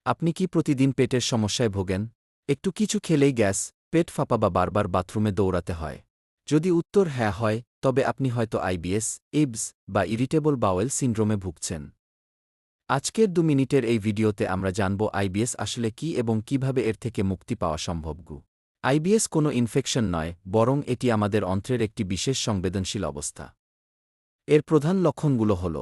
আপনি কি প্রতিদিন পেটের সমস্যায় ভোগেন? একটু কিছু খেলেই গ্যাস, পেট ফাঁপা বা বারবার বাথরুমে দৌড়াতে হয়? যদি উত্তর হ্যাঁ হয়, তবে আপনি হয়তো আইবিএস, এইবস বা ইরিটেবল বাওয়েল সিন্ড্রোমে ভুগছেন। আজকের 2 মিনিটের এই ভিডিওতে আমরা জানব আইবিএস আসলে কী এবং কিভাবে এর থেকে মুক্তি পাওয়া সম্ভব। আইবিএস কোনো ইনফেকশন নয়, বরং এটি আমাদের অন্ত্রের একটি বিশেষ সংবেদনশীল অবস্থা। এর প্রধান লক্ষণগুলো হল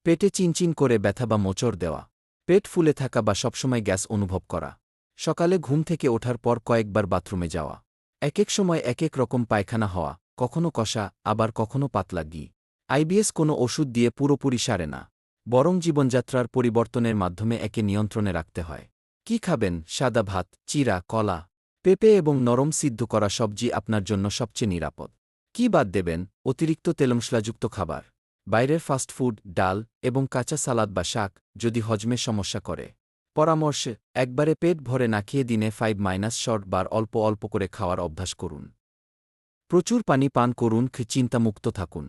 পেটে চিনচিন করে ব্যথা বা মোচড় দেওয়া, পেট ফুলে থাকা বা সবসময় গ্যাস অনুভব করা, সকালে ঘুম থেকে ওঠার পর কয়েকবার বাথরুমে যাওয়া, একেক সময় একেক রকম পায়খানা হওয়া, কখনো কষা আবার কখনো পাতলা ঘি। আইবিএস কোনো ওষুধ দিয়ে পুরোপুরি সারে না, বরং জীবনযাত্রার পরিবর্তনের মাধ্যমে একে নিয়ন্ত্রণে রাখতে হয়। কি খাবেন? সাদা ভাত, চিরা, কলা, পেঁপে এবং নরম সিদ্ধ করা সবজি আপনার জন্য সবচেয়ে নিরাপদ। কি বাদ দেবেন? অতিরিক্ত তেলমশলাযুক্ত খাবার, বাইরের ফাস্টফুড, ডাল এবং কাঁচা সালাদ বা শাক যদি হজমে সমস্যা করে। পরামর্শ: একবারে পেট ভরে না খেয়ে দিনে 5 বার অল্প অল্প করে খাওয়ার অভ্যাস করুন। প্রচুর পানি পান করুন, চিন্তামুক্ত থাকুন।